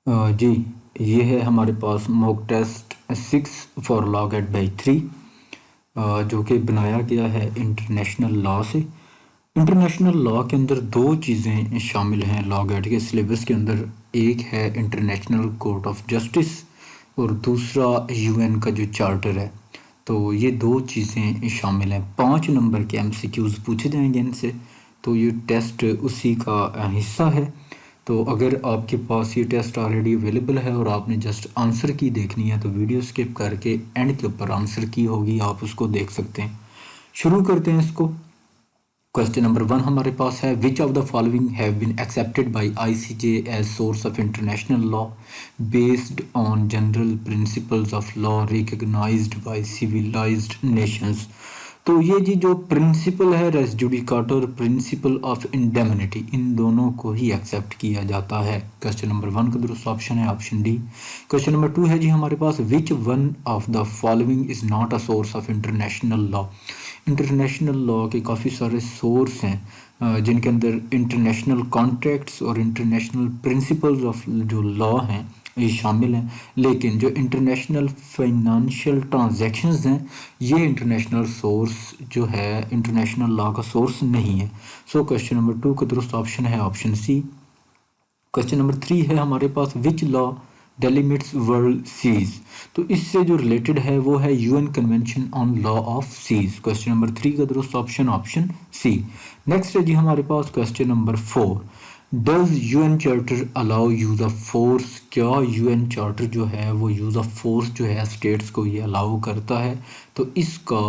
जी, ये है हमारे पास mock test 6 for law gate by 3, जो कि बनाया गया है इंटरनेशनल लॉ से। इंटरनेशनल लॉ के अंदर दो चीज़ें शामिल हैं लॉ गेट के सिलेबस के अंदर। एक है इंटरनेशनल कोर्ट ऑफ जस्टिस और दूसरा यूएन का जो चार्टर है। तो ये दो चीज़ें शामिल हैं। 5 नंबर के एमसीक्यूज़ पूछे जाएंगे इनसे, तो ये टेस्ट उसी का हिस्सा है। तो अगर आपके पास ये टेस्ट ऑलरेडी अवेलेबल है और आपने जस्ट आंसर की देखनी है तो वीडियो स्किप करके एंड के ऊपर आंसर की होगी, आप उसको देख सकते हैं। शुरू करते हैं इसको। क्वेश्चन नंबर 1 हमारे पास है, which of the following have been accepted by ICJ as source of international law based on general principles of law recognised by civilised nations. तो ये जी जो प्रिंसिपल है रेस जुडिकाटा और प्रिंसिपल ऑफ इंडेमनिटी, इन दोनों को ही एक्सेप्ट किया जाता है। क्वेश्चन नंबर 1 का दुरुस्त ऑप्शन है ऑप्शन डी। क्वेश्चन नंबर 2 है जी हमारे पास, which one of the following is not a source of international law. International law के काफ़ी सारे सोर्स हैं जिनके अंदर इंटरनेशनल कॉन्ट्रैक्ट्स और इंटरनेशनल प्रिंसिपल्स ऑफ जो लॉ हैं ये शामिल हैं, लेकिन जो इंटरनेशनल फाइनेंशियल ट्रांजैक्शंस हैं ये इंटरनेशनल सोर्स जो है इंटरनेशनल लॉ का सोर्स नहीं है। सो क्वेश्चन नंबर 2 का दुरुस्त ऑप्शन है ऑप्शन सी। क्वेश्चन नंबर 3 है हमारे पास, which law delimits world seas. तो इससे जो रिलेटेड है वो है UN convention on law of seas. Question number 3 का दुरुस्त ऑप्शन ऑप्शन सी। नेक्स्ट है जी हमारे पास question number 4, does UN charter allow use of force. क्या यूएन चार्टर जो है वो यूज ऑफ फोर्स जो है स्टेट्स को ये अलाउ करता है। तो इसका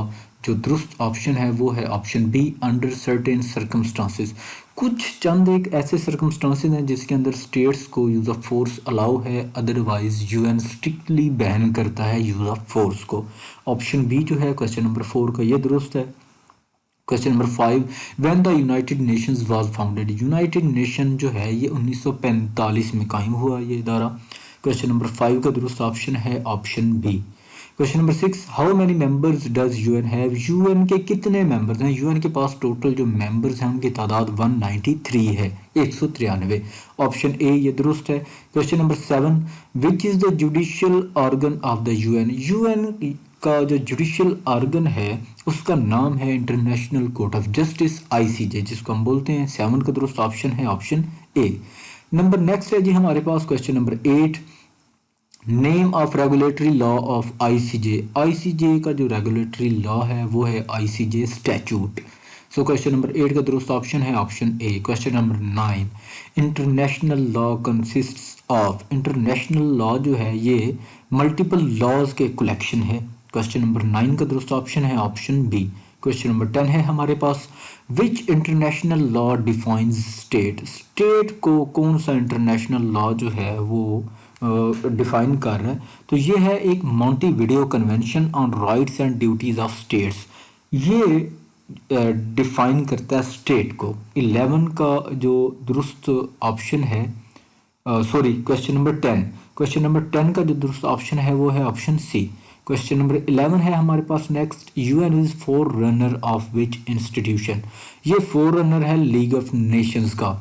जो दुरुस्त ऑप्शन है वो है option B, under certain circumstances. कुछ चंद एक ऐसे सर्कमस्टांसेस हैं जिसके अंदर स्टेट्स को यूज़ ऑफ फोर्स अलाउ है, अदरवाइज यूएन स्ट्रिक्टली बैन करता है यूज़ ऑफ फोर्स को। ऑप्शन बी जो है क्वेश्चन नंबर 4 का ये दुरुस्त है। Question number 5, when the United Nations was founded. United nation जो है ये 1945 में कायम हुआ ये इदारा। क्वेश्चन नंबर 5 का दुरुस्त ऑप्शन है option B. Question number 6, how many members does UN have. UN के कितने मेंबर्स हैं। यूएन के पास टोटल जो मेंबर्स हैं उनकी तादाद 193 है, 193। ऑप्शन ए ये दुरुस्त है। Question number 7, which is the judicial organ of the UN. UN का जो जुडिशियल ऑर्गन है उसका नाम है international court of justice ICJ, जिसको हम बोलते हैं। 7 का दुरुस्त ऑप्शन है ऑप्शन ए। नंबर नेक्स्ट है जी हमारे पास question number 8, name of regulatory law of ICJ. ICJ का जो रेगुलेटरी लॉ है वो है ICJ statute. So question number 8 का दुरुस्त ऑप्शन है option A. Question number 9, international law consists of. International law जो है ये मल्टीपल लॉज के कलेक्शन है। क्वेश्चन नंबर 9 का दुरुस्त ऑप्शन है ऑप्शन बी। क्वेश्चन नंबर 10 है हमारे पास, which international law defines state. State को कौन सा इंटरनेशनल लॉ जो है वो डिफाइन कर रहा है। तो ये है एक Montevideo convention on rights and duties of states. ये डिफाइन करता है स्टेट को। 11 का जो दुरुस्त ऑप्शन है, sorry question number 10, question number 10 का जो दुरुस्त ऑप्शन है वो है ऑप्शन सी। क्वेश्चन नंबर 11 है हमारे पास next, UN is forerunner of which institution. ये फोर रनर है लीग ऑफ नेशंस का।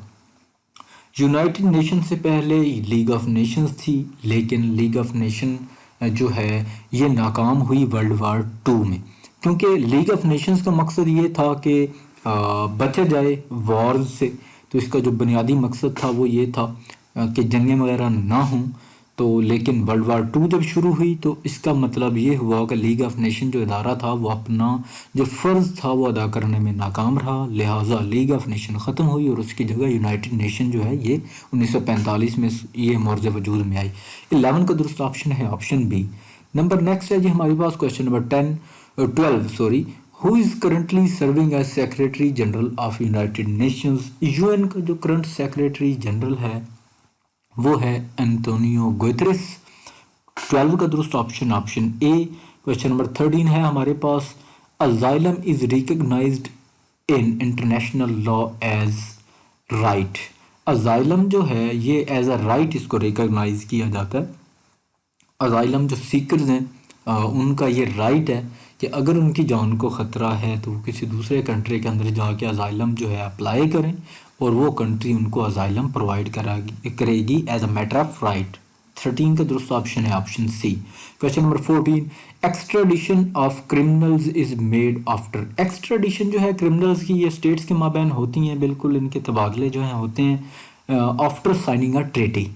यूनाइटेड नेशन से पहले लीग ऑफ नेशंस थी, लेकिन लीग ऑफ नेशन जो है ये नाकाम हुई वर्ल्ड वार 2 में, क्योंकि लीग ऑफ नेशंस का मकसद ये था कि बचा जाए वॉर्स से। तो इसका जो बुनियादी मकसद था वो ये था कि जंगें वगैरह ना हों। तो लेकिन वर्ल्ड वार 2 जब शुरू हुई तो इसका मतलब ये हुआ कि लीग ऑफ नेशन जो इदारा था वो अपना जो फ़र्ज़ था वो अदा करने में नाकाम रहा, लिहाजा लीग ऑफ नेशन ख़त्म हुई और उसकी जगह यूनाइटेड नेशन जो है ये 1945 में ये मौर्ज़ वजूद में आई। 11 का दुरुस्त ऑप्शन है ऑप्शन बी। नंबर नेक्स्ट है जी हमारे पास question number 12 sorry, who is currently serving as Secretary General of United Nations. UN का जो करंट सेक्रेटरी जनरल है वो है एंटोनियो गुतेरेस। 12 का दुरुस्त option option A. Question number 13 है हमारे पास, asylum is recognised in international law as right. Asylum जो है ये एज अ राइट इसको रिकग्नाइज किया जाता है। अजाइलम जो सीकर्स हैं उनका ये राइट है कि अगर उनकी जान को ख़तरा है तो वो किसी दूसरे कंट्री के अंदर जाके अजाइलम जो है अप्लाई करें और वो कंट्री उनको अजाइलम प्रोवाइड करेगी as a matter of right. 13 का दुरुस्त ऑप्शन है option C. Question number 14, extradition of criminals is made after. Extradition जो है क्रिमिनल्स की ये स्टेट्स के माबैन होती हैं, बिल्कुल इनके तबादले जो हैं होते हैं आफ्टर साइनिंग अ ट्रीटी।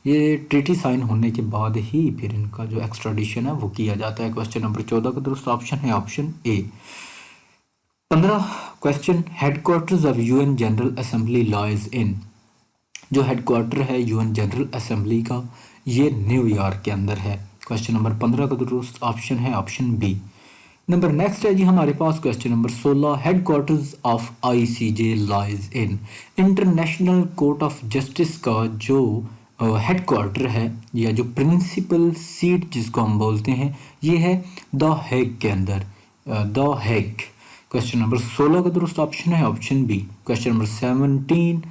ये ट्रीटी साइन होने के बाद ही फिर इनका जो एक्स्ट्राडिशन है वो किया जाता है। क्वेश्चन नंबर 14 का दुरुस्त ऑप्शन है option A. 15 question, headquarters of UN General Assembly lies in. जो हेडक्वार्टर है यूएन जनरल असेंबली का ये न्यूयॉर्क के अंदर है। क्वेश्चन नंबर 15 का दुरुस्त ऑप्शन है ऑप्शन बी। नंबर नेक्स्ट है जी हमारे पास question number 16, headquarters of ICJ lies in. International court of justice का जो हेडक्वार्टर है या जो प्रिंसिपल सीट जिसको हम बोलते हैं ये है द हेग के अंदर, द हेग। क्वेश्चन नंबर 16 का दुरुस्त ऑप्शन है option B. Question number 17,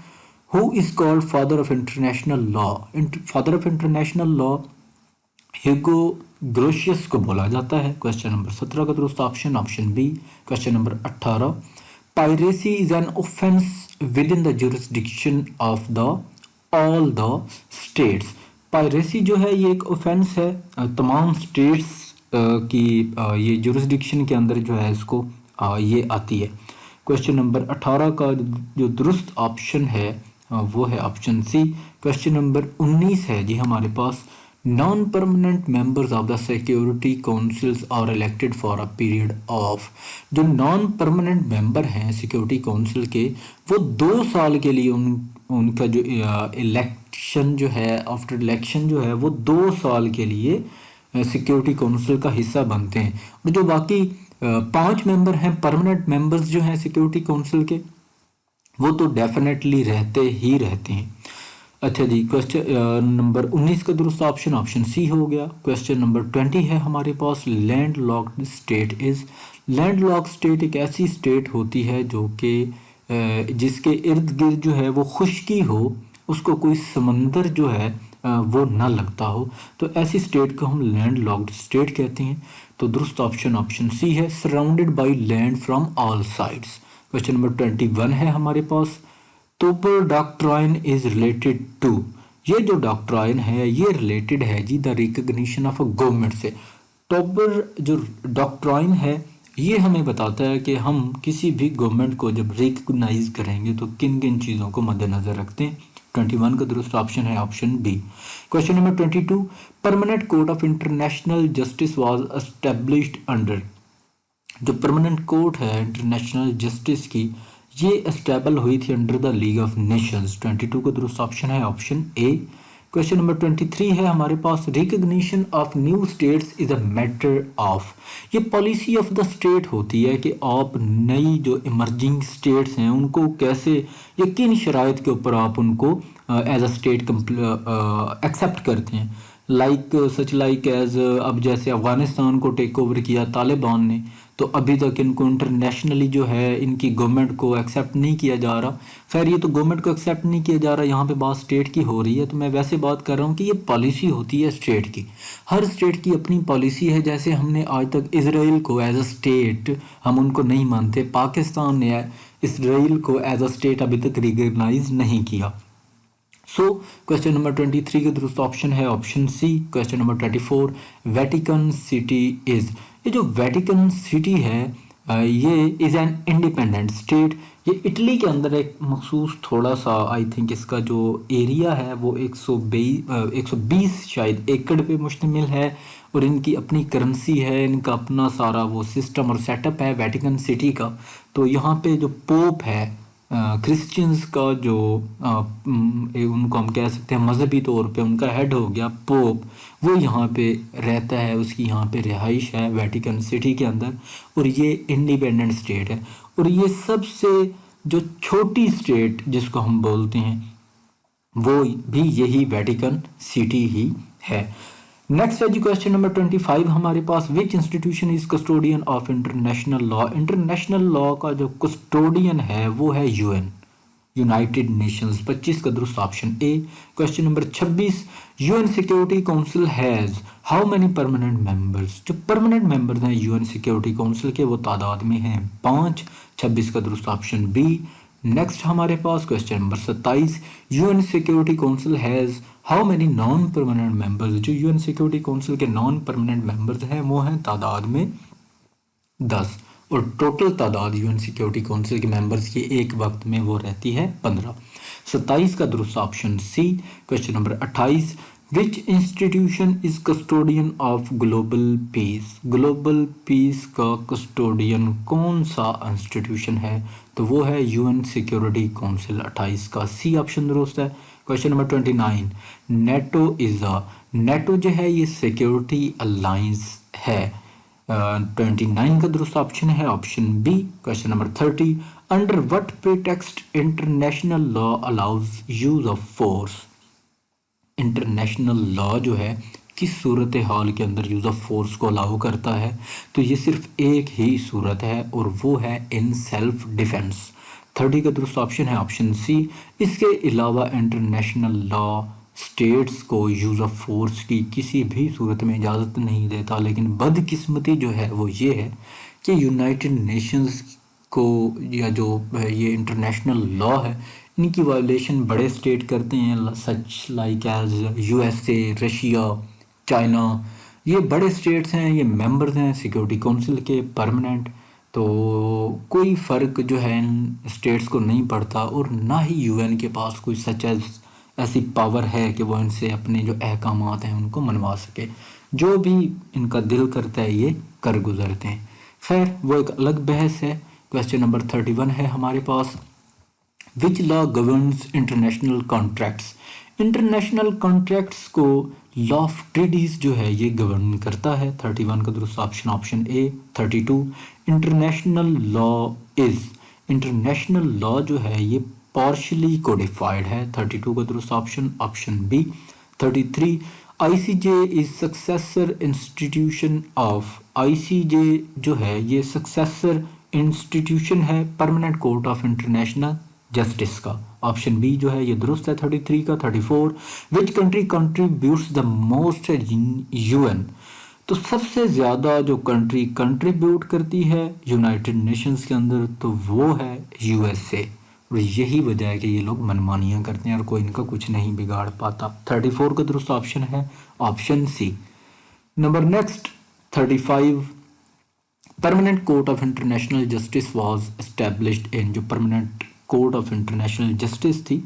who is called father of international law. Father of international law Hugo Grotius को बोला जाता है। क्वेश्चन नंबर 17 का दुरुस्त option option B. Question number 18, piracy is an offence within the jurisdiction of the all the states. Piracy जो है ये एक ऑफेंस है तमाम स्टेट्स की ये जुरिस्डिक्शन के अंदर जो है इसको ये आती है। क्वेश्चन नंबर 18 का जो दुरुस्त ऑप्शन है वो है ऑप्शन सी। क्वेश्चन नंबर 19 है जी हमारे पास, non permanent members of the Security Councils are elected for a period of. जो नॉन परमानेंट मेंबर हैं सिक्योरिटी काउंसिल के वो 2 साल के लिए उनका जो इलेक्शन जो है आफ्टर इलेक्शन जो है वो 2 साल के लिए सिक्योरिटी काउंसिल का हिस्सा बनते हैं। और जो बाकी 5 मेंबर हैं परमानेंट मेंबर्स जो हैं सिक्योरिटी काउंसिल के वो तो डेफिनेटली रहते ही रहते हैं। अच्छा जी, क्वेश्चन नंबर 19 का दुरुस्त ऑप्शन ऑप्शन सी हो गया। क्वेश्चन नंबर 20 है हमारे पास, landlocked state is. Landlock state एक ऐसी स्टेट होती है जो कि जिसके इर्द गिर्द जो है वो खुश्की हो, उसको कोई समंदर जो है वो ना लगता हो, तो ऐसी स्टेट को हम लैंड लॉक्ड स्टेट कहते हैं। तो दुरुस्त ऑप्शन ऑप्शन सी है, surrounded by land from all sides. Question number 21 है हमारे पास, Tobar doctrine is related to. ये जो डॉक्ट्राइन है ये रिलेटेड है जी the recognition of a government से। टोबर जो डॉक्ट्राइन है ये हमें बताता है कि हम किसी भी गवर्नमेंट को जब रिकग्नाइज करेंगे तो किन किन चीज़ों को मद्देनजर रखते हैं। 21 का दुरुस्त ऑप्शन है option B. Question number 22, permanent court of international justice was established under. जो परमानेंट कोर्ट है इंटरनेशनल जस्टिस की ये एस्टेबल हुई थी under the league of nations. 22 का दुरुस्त ऑप्शन है ऑप्शन ए। क्वेश्चन नंबर 23 है हमारे पास, recognition of new states is a matter of. ये पॉलिसी ऑफ द स्टेट होती है कि आप नई जो इमर्जिंग स्टेट्स हैं उनको कैसे या किन शराइत के ऊपर आप उनको एज अ स्टेट एक्सेप्ट करते हैं। सच लाइक एज अब जैसे अफ़गानिस्तान को टेक ओवर किया तालिबान ने, तो अभी तक इनको इंटरनेशनली जो है इनकी गवर्नमेंट को एक्सेप्ट नहीं किया जा रहा। खैर ये तो गवर्नमेंट को एक्सेप्ट नहीं किया जा रहा, यहाँ पे बात स्टेट की हो रही है, तो मैं वैसे बात कर रहा हूँ कि ये पॉलिसी होती है स्टेट की। हर स्टेट की अपनी पॉलिसी है। जैसे हमने आज तक इसराइल को एज अ स्टेट हम उनको नहीं मानते, पाकिस्तान ने इसराइल को एज अ स्टेट अभी तक रिकग्नाइज नहीं किया। सो क्वेश्चन नंबर 23 का दुरुस्त ऑप्शन है option C. Question number 24, Vatican city is. ये जो वेटिकन सिटी है ये इज़ एन इंडिपेंडेंट स्टेट। ये इटली के अंदर एक मखसूस थोड़ा सा आई थिंक इसका जो एरिया है वो 120 शायद एकड़ पे मुश्तमिल है, और इनकी अपनी करेंसी है, इनका अपना सारा वो सिस्टम और सेटअप है वेटिकन सिटी का। तो यहाँ पे जो पोप है क्रिश्चियंस का जो उनको हम कह सकते हैं मजहबी तौर पे उनका हेड हो गया पोप, वो यहाँ पे रहता है, उसकी यहाँ पे रिहाइश है वेटिकन सिटी के अंदर, और ये इंडिपेंडेंट स्टेट है। और ये सबसे जो छोटी स्टेट जिसको हम बोलते हैं वो भी यही वेटिकन सिटी ही है। नेक्स्ट है जी क्वेश्चन नंबर 25 हमारे पास, which institution is custodian of international law. International law का जो कस्टोडियन है वो है यूएन, यूनाइटेड नेशंस। 25 का दुरुस्त option A. Question number 26, UN security council has how many permanent members. जो परमानेंट मेंबर्स हैं यूएन सिक्योरिटी काउंसिल के वो तादाद में हैं 5। 26 का दुरुस्त ऑप्शन बी। नेक्स्ट हमारे पास question number 27, UN security council has how many non permanent members, जो यूएन सिक्योरिटी काउंसिल के नॉन परमानेंट मेंबर्स हैं वो हैं तादाद में 10, और टोटल तादाद यूएन सिक्योरिटी काउंसिल के मेंबर्स की एक वक्त में वो रहती है 15। 27 का दुरुस्त option C. Question number 28, which institution is custodian of global peace, global peace का कस्टोडियन कौन सा इंस्टीट्यूशन है, तो वो है यूएन सिक्योरिटी काउंसिल। 28 का सी ऑप्शन दुरुस्त है। Question number 29, NATO is a, NATO जो है ये सिक्योरिटी अलायंस है। 29 का दुरुस्त ऑप्शन है option B. Question number 30, under what pretext international law allows use of force, international law जो है किस सूरत हाल के अंदर यूज़ ऑफ फोर्स को अलाउ करता है, तो ये सिर्फ एक ही सूरत है और वो है इन सेल्फ डिफेंस। 30 का दुरुस्त ऑप्शन है ऑप्शन सी। इसके अलावा इंटरनेशनल लॉ स्टेट्स को यूज़ ऑफ फोर्स की किसी भी सूरत में इजाज़त नहीं देता, लेकिन बदकिस्मती जो है वो ये है कि यूनाइटेड नेशंस को या जो ये इंटरनेशनल लॉ है इनकी वायलेशन बड़े स्टेट करते हैं, such like as USA, Russia, China, ये बड़े स्टेट्स हैं, ये मेंबर्स हैं सिक्योरिटी काउंसिल के परमानेंट। तो कोई फ़र्क जो है इन स्टेट्स को नहीं पड़ता और ना ही यूएन के पास कोई सच एज ऐसी पावर है कि वो इनसे अपने जो अहकामात हैं उनको मनवा सके, जो भी इनका दिल करता है ये कर गुजरते हैं। खैर वो एक अलग बहस है। क्वेश्चन नंबर 31 है हमारे पास, which law governs international contracts, international contracts को लॉ ऑफ ट्रेडीज जो है ये गवर्न करता है। 31 का दुरुस्त option option A. 32, international law is, international law जो है ये पार्शली कोडिफाइड है। 32 का दुरुस्त option option B. 33, ICJ is successor institution of, ICJ जो है ये सक्सेसर इंस्टीट्यूशन है permanent court of international justice का। ऑप्शन बी जो है ये दुरुस्त है 33 का। 34, which country contributes the most UN, तो सबसे ज़्यादा जो कंट्री कंट्रीब्यूट करती है यूनाइटेड नेशंस के अंदर तो वो है यूएसए, और यही वजह है कि ये लोग मनमानियाँ करते हैं और कोई इनका कुछ नहीं बिगाड़ पाता। 34 का दुरुस्त ऑप्शन है option C. Number next 35, permanent court of international justice was established in, जो permanent court of international justice थी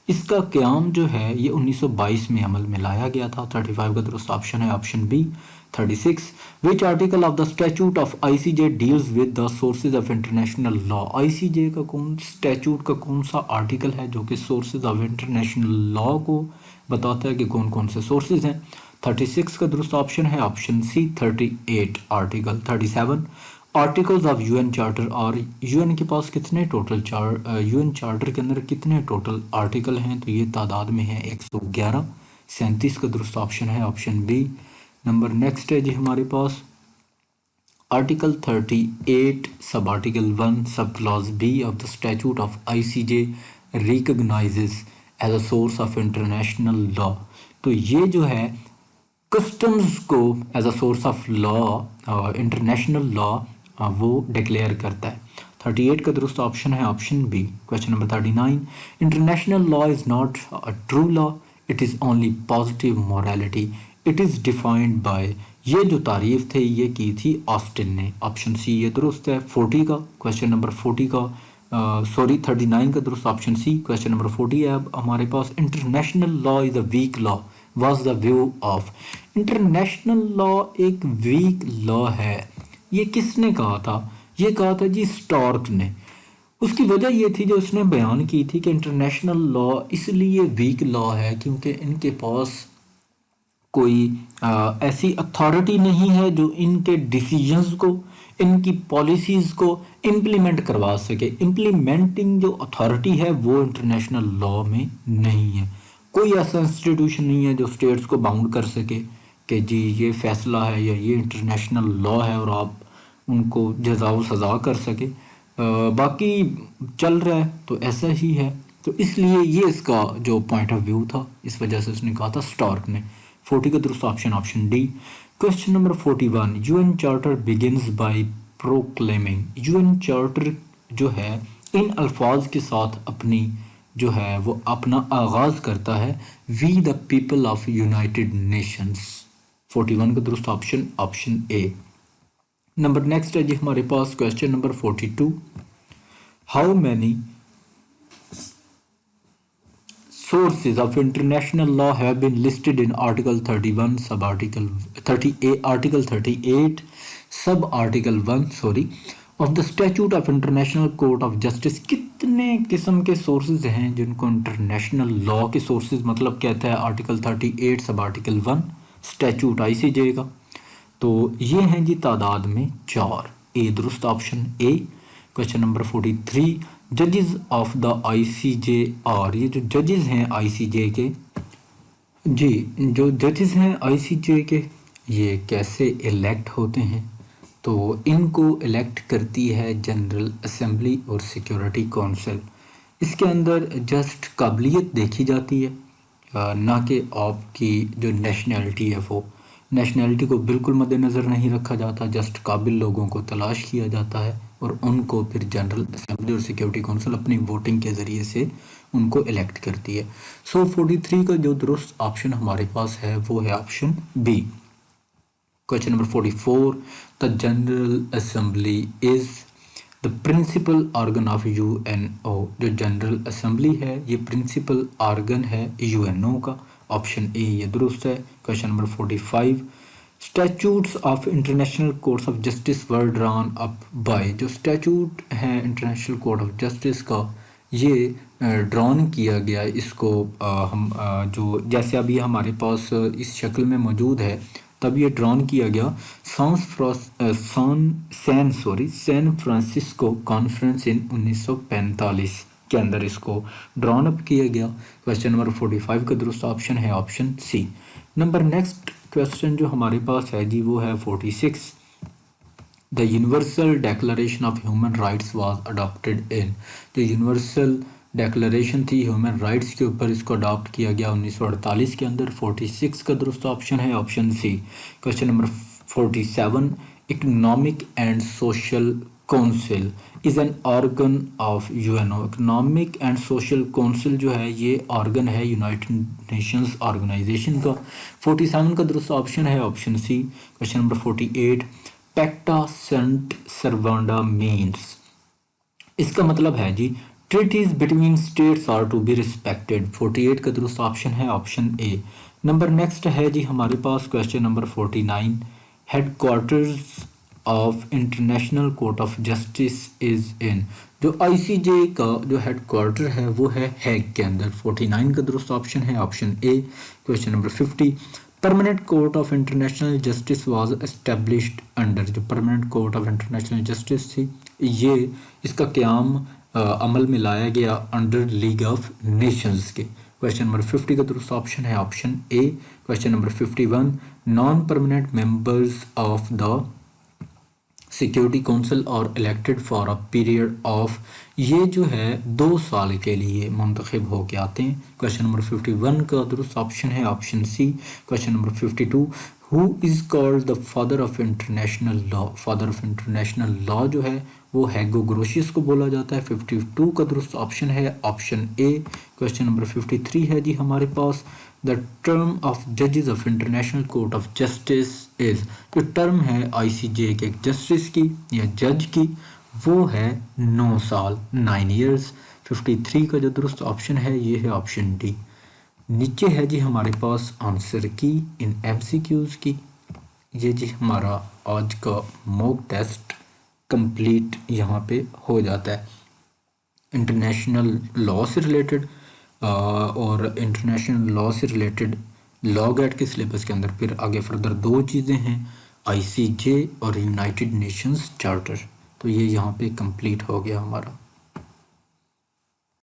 इसका क़याम जो है ये 1922 में अमल में लाया गया था। 35 का दुरुस्त ऑप्शन है option B. 36, which article of the statute of ICJ deals with the sources of international law, ICJ का कौन स्टैट्यूट का कौन सा आर्टिकल है जो कि सोर्सेज ऑफ इंटरनेशनल लॉ को बताता है कि कौन कौन से सोर्सेज हैं। 36 का दुरुस्त ऑप्शन है option C 38 article. 37, articles of UN charter, और यूएन के पास कितने टोटल यूएन चार्टर के अंदर कितने टोटल आर्टिकल हैं, तो ये तादाद में है 111। 37 का दुरुस्त ऑप्शन है ऑप्शन बी। नंबर नेक्स्ट है जी हमारे पास आर्टिकल 38 सब article 1 sub clause B of the statute of ICJ recognises as a source of international law, तो ये जो है कस्टम्स को as a source of law international law वो डिक्लेयर करता है। 38 का दुरुस्त ऑप्शन है option B. Question number 39, international law is not a true law, it is only positive morality, it is defined by, ये जो तारीफ थे ये की थी ऑस्टिन ने। ऑप्शन सी ये दुरुस्त है। 40 का क्वेश्चन नंबर 40 का 39 का दुरुस्त ऑप्शन सी। क्वेश्चन नंबर 40 है अब हमारे पास, international law is a weak law was the view of, international law एक वीक लॉ है, ये किसने कहा था, ये कहा था जी स्टार्क ने। उसकी वजह ये थी जो उसने बयान की थी कि इंटरनेशनल लॉ इसलिए वीक लॉ है क्योंकि इनके पास कोई ऐसी अथॉरिटी नहीं है जो इनके डिसीजंस को, इनकी पॉलिसीज़ को इम्प्लीमेंट करवा सके। इम्प्लीमेंटिंग जो अथॉरिटी है वो इंटरनेशनल लॉ में नहीं है। कोई ऐसा इंस्टीट्यूशन नहीं है जो स्टेट्स को बाउंड कर सके कि जी ये फ़ैसला है या ये इंटरनेशनल लॉ है और आप उनको जज़ा व सज़ा कर सके। बाकी चल रहा है तो ऐसा ही है, तो इसलिए ये इसका जो पॉइंट ऑफ व्यू था, इस वजह से उसने कहा था स्टार्क ने। 40 का दुरुस्त option option D. Question number 41, UN charter begins bye proclaiming, UN charter जो है इन अल्फाज के साथ अपनी जो है वो अपना आगाज़ करता है we the people of United Nations. 41 का दुरुस्त option option A. Number next है जी हमारे पास question number 42। How many sources of international law have been listed in Article 31, sub-article 38, Article 38, sub-article 1, of the Statute of International Court of Justice। कितने किस्म के sources हैं जिनको इंटरनेशनल लॉ के सोर्सेज मतलब कहता है आर्टिकल 38 सब आर्टिकल 1 स्टैचूट ICJ का। तो ये हैं जी तादाद में 4। ए दुरुस्त ऑप्शन ए। Question number 43। जजेस ऑफ द ICJ और ये जो जजेस हैं ICJ के जी, जो जजेस हैं ICJ के ये कैसे इलेक्ट होते हैं? तो इनको इलेक्ट करती है जनरल असेंबली और सिक्योरिटी काउंसिल। इसके अंदर जस्ट काबिलियत देखी जाती है, ना कि आपकी जो नेशनैलिटी है वो। नेशनैलिटी को बिल्कुल मद्देनज़र नहीं रखा जाता, जस्ट काबिल लोगों को तलाश किया जाता है और उनको फिर जनरल असेंबली और सिक्योरिटी काउंसिल अपनी वोटिंग के ज़रिए से उनको इलेक्ट करती है। सो 43 का जो दुरुस्त ऑप्शन हमारे पास है वो है option B. Question number 44। The general assembly is the principal organ of UNO। जो जनरल असेंबली है ये प्रिंसिपल ऑर्गन है UNO का। ऑप्शन ए ये दुरुस्त है। Question number 45। Statutes of international courts of justice were drawn up by. जो statute है इंटरनेशनल कोर्ट ऑफ जस्टिस का ये ड्रॉन किया गया, इसको हम जो जैसे अभी हमारे पास इस शक्ल में मौजूद है तब ये ड्रॉन किया गया सैन फ्रांसिस्को कॉन्फ्रेंस इन 1945 के अंदर इसको ड्रॉन अप किया गया। क्वेश्चन नंबर 45 का दुरुस्त ऑप्शन है option C. Number next question जो हमारे पास है जी वो है 46। The universal declaration of human rights was adopted in. जो यूनिवर्सल डेक्लरेशन थी ह्यूमन राइट्स के ऊपर, इसको अडॉप्ट किया गया 1948 के अंदर। 46 का दुरुस्त ऑप्शन है option C. Question number 47। Economic and social council is an organ of UNO। Economic and social council जो है ये ऑर्गन है यूनाइटेड नेशंस ऑर्गेनाइजेशन का। 47 का दुरुस्त ऑप्शन है option C. Question number 48। Pacta sunt servanda means. इसका मतलब है जी treaties between states are to be respected. 48 का दुरुस्त ऑप्शन है ऑप्शन ए। नंबर नेक्स्ट है जी हमारे पास question number 49। Headquarters of international court of justice is in. जो ICJ का जो हेडक्वार्टर है वो है हैग के अंदर। 49 का दुरुस्त ऑप्शन है option A. Question number 50। Permanent court of international justice was established under. जो permanent court of international justice थी ये इसका क़याम अमल में लाया गया अंडर लीग ऑफ नेशंस के। क्वेश्चन नंबर 50 का दुरुस्त ऑप्शन है option A. Question number 51। Non permanent members of the security council are elected for a period of. ये जो है 2 साल के लिए मुंतखब होके आते हैं। क्वेश्चन नंबर 51 का दुरुस्त ऑप्शन है option C. Question number 52। Who is called the father of international law. Father of international law जो है वो हैगो ग्रोशियस को बोला जाता है। 52 का दुरुस्त ऑप्शन है ऑप्शन ए। क्वेश्चन नंबर 53 है जी हमारे पास। द टर्म ऑफ जजेस of international court of justice is. जो टर्म है ICJ के जस्टिस की या जज की वो है 9 साल 9 ईयर्स। 53 का जो दुरुस्त ऑप्शन है ये है ऑप्शन डी। नीचे है जी हमारे पास आंसर की इन MCQs की। ये जी हमारा आज का मॉक टेस्ट कंप्लीट यहाँ पे हो जाता है। इंटरनेशनल लॉ से रिलेटेड और इंटरनेशनल लॉ से रिलेटेड लॉ गाइड के सिलेबस के अंदर फिर आगे फर्दर 2 चीज़ें हैं, ICJ और यूनाइटेड नेशंस चार्टर। तो ये यहाँ पे कंप्लीट हो गया हमारा।